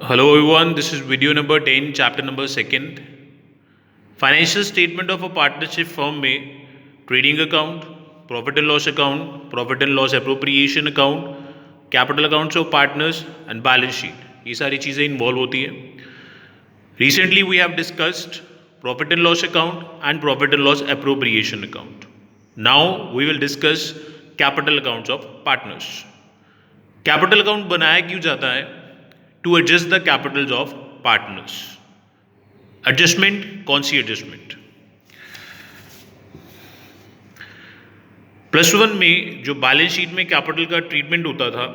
Hello everyone, this is video number 10, chapter number 2nd. Financial statement of a partnership firm में trading account, profit and loss account, profit and loss appropriation account, capital accounts of partners and balance sheet. ये सारी चीज़ें involve होती है. Recently we have discussed profit and loss account and profit and loss appropriation account. Now we will discuss capital accounts of partners. Capital account बनाया क्यों जाता है? To adjust the capitals of partners. Adjustment कौन सी adjustment? +1 में जो balance sheet में capital का ट्रीटमेंट होता था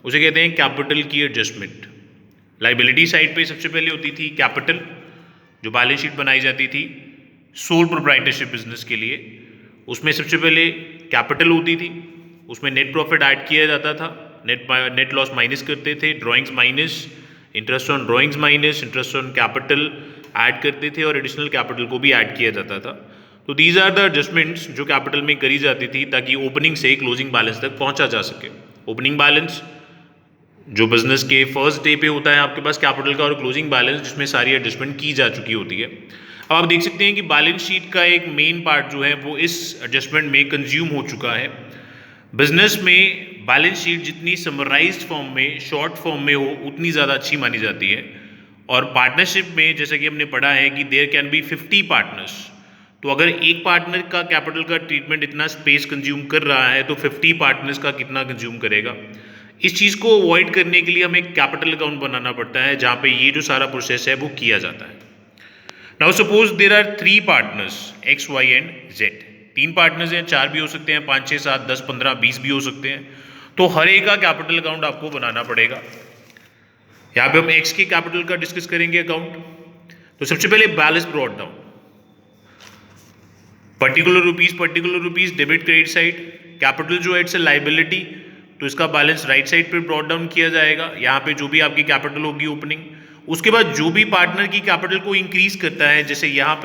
उसे कहते हैं कैपिटल की एडजस्टमेंट. लाइबिलिटी साइड पे सबसे पहले होती थी कैपिटल, जो बैलेंस शीट बनाई जाती थी सोल प्रोप्राइटरशिप बिजनेस के लिए. उसमें सबसे पहले कैपिटल होती थी, उसमें नेट प्रॉफिट ऐड किया जाता था, नेट लॉस माइनस करते थे, drawings minus, interest on drawings minus, interest on capital add करते थे और एडिशनल कैपिटल को भी ऐड किया जाता था. तो दीज आर द एडजस्टमेंट्स जो कैपिटल में करी जाती थी ताकि ओपनिंग से क्लोजिंग बैलेंस तक पहुंचा जा सके. ओपनिंग बैलेंस जो बिजनेस के फर्स्ट डे पे होता है आपके पास कैपिटल का, और क्लोजिंग बैलेंस जिसमें सारी एडजस्टमेंट की जा चुकी होती है. अब आप देख सकते हैं कि बैलेंस शीट का एक मेन पार्ट जो है वो इस एडजस्टमेंट में कंज्यूम हो चुका है. बिजनेस में बैलेंस शीट जितनी समराइज्ड फॉर्म में, शॉर्ट फॉर्म में हो उतनी ज़्यादा अच्छी मानी जाती है. और पार्टनरशिप में जैसा कि हमने पढ़ा है कि देयर कैन बी 50 पार्टनर्स. तो अगर एक पार्टनर का कैपिटल का ट्रीटमेंट इतना स्पेस कंज्यूम कर रहा है तो 50 पार्टनर्स का कितना कंज्यूम करेगा? इस चीज़ को अवॉइड करने के लिए हमें कैपिटल अकाउंट बनाना पड़ता है जहाँ पे ये जो सारा प्रोसेस है वो किया जाता है. Now suppose there are 3 partners X, Y and Z. 3 partners हैं, 4 भी हो सकते हैं, 5, 6, 7, 10, 15, 20 भी हो सकते हैं. तो हर एक का कैपिटल अकाउंट आपको बनाना पड़ेगा. यहाँ पे हम X के कैपिटल का डिस्कस करेंगे अकाउंट. तो सबसे पहले balance brought down, particular rupees debit credit side. Capital जो है इट्स ए लाइबिलिटी, तो इसका बैलेंस राइट साइड पे ब्रॉट डाउन किया जाएगा. यहाँ पे जो भी आपकी कैपिटल होगी ओपनिंग, उसके बाद जो भी पार्टनर की कैपिटल को इंक्रीज करता है, जैसे यहाँ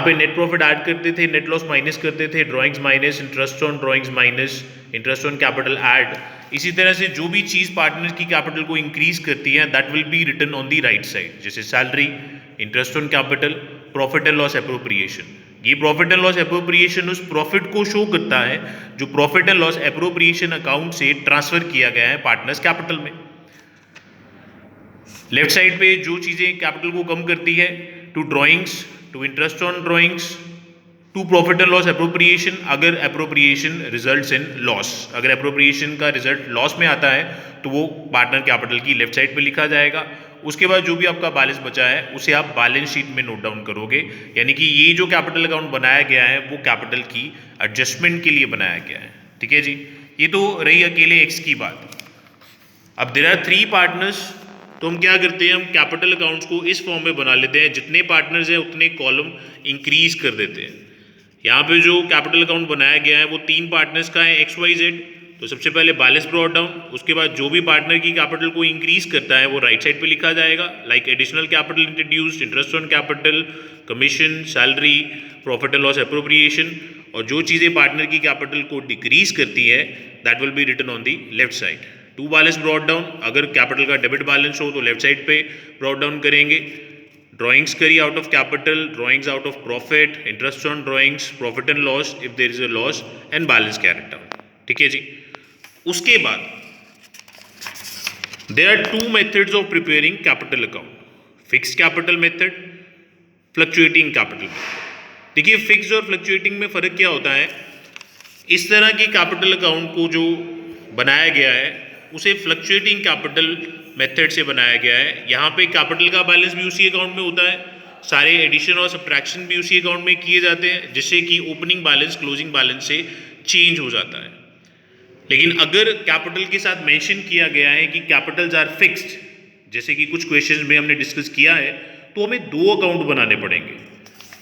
पे नेट प्रॉफिट ऐड करते थे, नेट लॉस माइनस करते थे, drawings minus, interest on drawings minus, interest on capital add. इसी तरह से जो भी चीज़ पार्टनर की कैपिटल को इंक्रीज करती है that will be written on the right side, जैसे salary, interest on capital, profit and loss appropriation. ये प्रॉफिट एंड लॉस एप्रोप्रिएशन उस प्रॉफिट को शो करता है जो profit and loss appropriation account से ट्रांसफर किया गया है पार्टनर्स कैपिटल में. लेफ्ट साइड पे जो चीज़ें कैपिटल को कम करती है, to drawings, to interest on drawings, to profit and loss appropriation अगर एप्रोप्रिएशन रिजल्ट्स इन लॉस. अगर एप्रोप्रिएशन का रिजल्ट लॉस में आता है तो वो पार्टनर कैपिटल की लेफ्ट साइड पे लिखा जाएगा. उसके बाद जो भी आपका बैलेंस बचा है उसे आप बैलेंस शीट में नोट डाउन करोगे. यानी कि ये जो कैपिटल अकाउंट बनाया गया है वो कैपिटल की एडजस्टमेंट के लिए बनाया गया है. ठीक है जी, ये तो रही अकेले एक्स की बात. अब देयर आर 3 पार्टनर्स, तो हम क्या करते हैं, हम कैपिटल अकाउंट्स को इस फॉर्म में बना लेते हैं, जितने पार्टनर्स हैं उतने कॉलम इंक्रीज कर देते हैं. यहाँ पे जो कैपिटल अकाउंट बनाया गया है वो 3 पार्टनर्स का है X, Y, Z. तो सबसे पहले बैलेंस ब्रॉट डाउन, उसके बाद जो भी पार्टनर की कैपिटल को इंक्रीज करता है वो राइट साइड पे लिखा जाएगा, like additional capital introduced, interest on capital, commission, salary, profit and loss appropriation. और जो चीज़ें पार्टनर की कैपिटल को डिक्रीज करती है that will be written on the left side. To balance brought down, अगर कैपिटल का डेबिट बैलेंस हो तो लेफ्ट साइड पे ब्रॉट डाउन करेंगे. ड्राइंग्स करी out of capital, drawings out of profit, interest on drawings, profit and loss if there is a loss, and balance carried down. ठीक है जी. उसके बाद there are 2 methods of preparing capital account, fixed capital method, fluctuating capital method. देखिए fixed और fluctuating में फर्क क्या होता है. इस तरह की कैपिटल अकाउंट को जो बनाया गया है उसे फ्लक्चुएटिंग कैपिटल मेथड से बनाया गया है. यहाँ पे कैपिटल का बैलेंस भी उसी अकाउंट में होता है, सारे एडिशन और सब्ट्रैक्शन भी उसी अकाउंट में किए जाते हैं, जिससे कि ओपनिंग बैलेंस क्लोजिंग बैलेंस से चेंज हो जाता है. लेकिन अगर कैपिटल के साथ मेंशन किया गया है कि कैपिटल्स आर फिक्स्ड, जैसे कि कुछ क्वेश्चंस में हमने डिस्कस किया है, तो हमें 2 अकाउंट बनाने पड़ेंगे.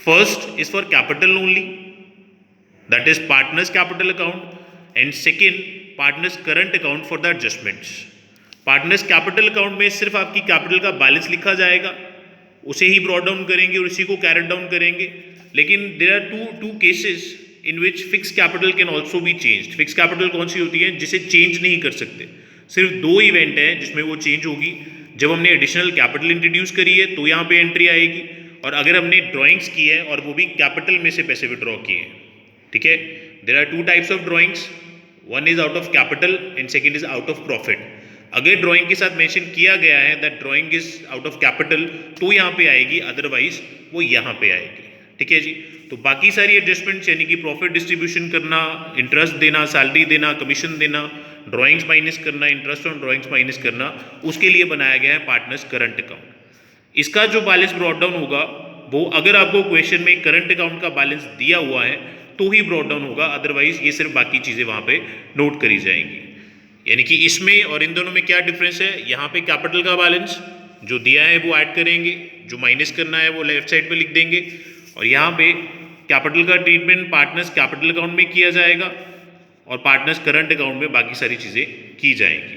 First is for capital only, that is partners capital account, and second partners current account for the adjustments. Partners capital account में सिर्फ आपकी कैपिटल का बैलेंस लिखा जाएगा, उसे ही ब्रॉट डाउन करेंगे और उसी को कैरेट डाउन करेंगे. लेकिन there are two cases in which fix capital can also be changed. Fix capital कौन सी होती है जिसे चेंज नहीं कर सकते, सिर्फ 2 इवेंट हैं जिसमें वो चेंज होगी। जब हमने एडिशनल कैपिटल इंट्रोड्यूस करी है तो यहाँ पे एंट्री आएगी, और अगर हमने ड्राइंग्स की है और वो भी कैपिटल में से पैसे विड्रॉ किए हैं, ठीक है। There are 2 types of drawings, one is out of capital and second is out of profit. अगर ड्राइंग के साथ मेंशन किया गया है that drawing is out of capital तो यहाँ पे आएगी, अदरवाइज वो यहाँ पे आएगी, ठीक है जी। तो बाकी सारी एडजस्टमेंट्स यानी कि प्रॉफिट डिस्ट्रीब्यूशन करना, इंटरेस्ट देना, सैलरी देना, कमीशन देना, ड्राइंग्स माइनस करना, इंटरेस्ट ऑन ड्राइंग्स माइनस करना, उसके लिए बनाया गया है पार्टनर्स करंट अकाउंट। इसका जो बैलेंस ब्रॉट डाउन होगा वो अगर आपको क्वेश्चन में करंट अकाउंट का बैलेंस दिया हुआ है तो ही ब्रॉट डाउन होगा, अदरवाइज ये सिर्फ बाकी चीज़ें वहाँ पे नोट करी जाएंगी। यानी कि इसमें और इन दोनों में क्या डिफरेंस है, यहाँ पे कैपिटल का बैलेंस जो दिया है वो ऐड करेंगे, जो माइनस करना है वो लेफ्ट साइड पे लिख देंगे, और यहाँ पे कैपिटल का ट्रीटमेंट पार्टनर्स कैपिटल अकाउंट में किया जाएगा और पार्टनर्स करंट अकाउंट में बाकी सारी चीज़ें की जाएंगी।